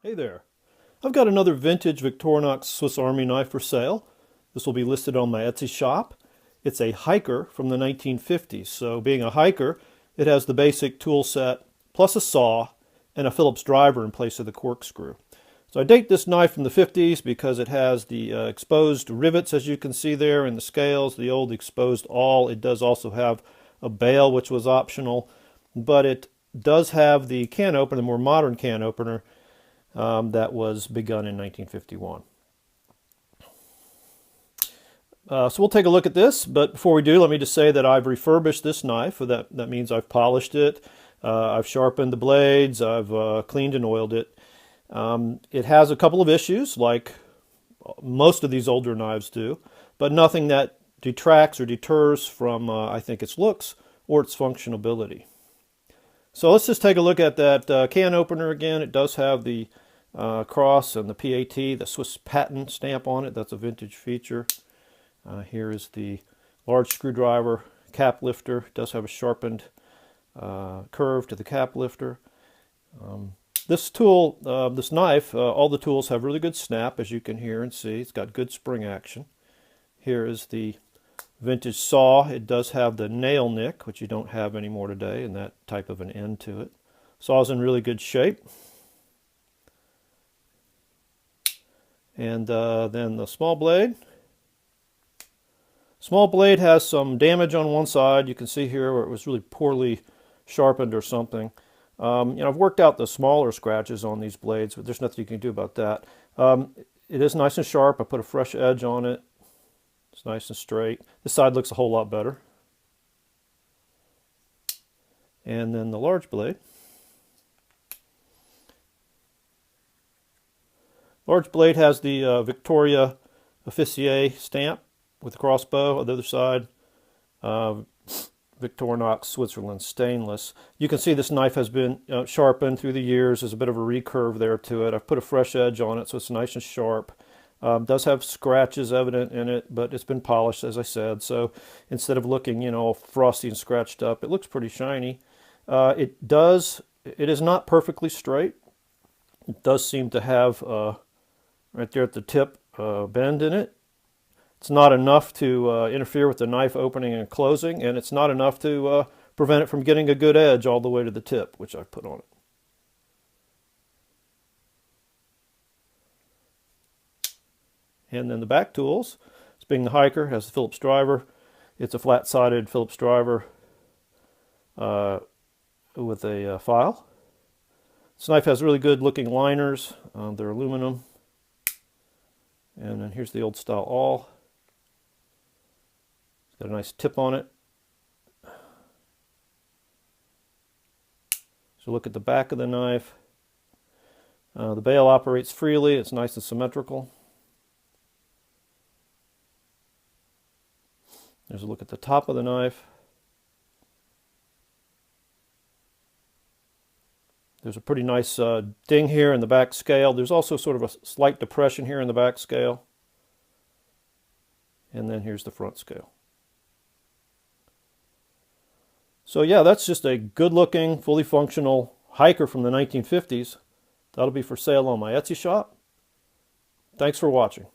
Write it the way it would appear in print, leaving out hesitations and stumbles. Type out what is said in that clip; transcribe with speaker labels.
Speaker 1: Hey there. I've got another vintage Victorinox Swiss Army knife for sale. This will be listed on my Etsy shop. It's a hiker from the 1950s. So being a hiker, it has the basic tool set plus a saw and a Phillips driver in place of the corkscrew. So I date this knife from the 50s because it has the exposed rivets, as you can see there, and the scales, the old exposed awl. It does also have a bail, which was optional, but it does have the can opener, the more modern can opener, that was begun in 1951. So we'll take a look at this, but before we do, let me just say that I've refurbished this knife. That means I've polished it, I've sharpened the blades, I've cleaned and oiled it. It has a couple of issues, like most of these older knives do, but nothing that detracts or deters from, I think, its looks or its functionability. So let's just take a look at that can opener again. It does have the cross and the PAT, the Swiss patent stamp on it. That's a vintage feature. Here is the large screwdriver cap lifter. It does have a sharpened curve to the cap lifter. This tool, this knife, all the tools have really good snap, as you can hear and see. It's got good spring action. Here is the vintage saw. It does have the nail nick, which you don't have anymore today, and that type of an end to it. Saw's in really good shape. And then the small blade. Small blade has some damage on one side. You can see here where it was really poorly sharpened or something. I've worked out the smaller scratches on these blades, but there's nothing you can do about that. It is nice and sharp. I put a fresh edge on it. It's nice and straight. This side looks a whole lot better. And then the large blade. Large blade has the Victoria Officier stamp with the crossbow. On the other side, Victorinox Switzerland stainless. You can see this knife has been sharpened through the years. There's a bit of a recurve there to it. I've put a fresh edge on it so it's nice and sharp. Does have scratches evident in it, but it's been polished, as I said. So instead of looking, all frosty and scratched up, it looks pretty shiny. It is not perfectly straight. It does seem to have, right there at the tip, bend in it. It's not enough to interfere with the knife opening and closing, and it's not enough to prevent it from getting a good edge all the way to the tip, which I've put on it. And then the back tools, this being the hiker, has the Phillips driver. It's a flat-sided Phillips driver with a file. This knife has really good looking liners. They're aluminum. And then here's the old style awl. It's got a nice tip on it. So look at the back of the knife. The bail operates freely. It's nice and symmetrical. There's a look at the top of the knife. There's a pretty nice ding here in the back scale. There's also sort of a slight depression here in the back scale. And then here's the front scale. So yeah, that's just a good-looking, fully functional hiker from the 1950s. That'll be for sale on my Etsy shop. Thanks for watching.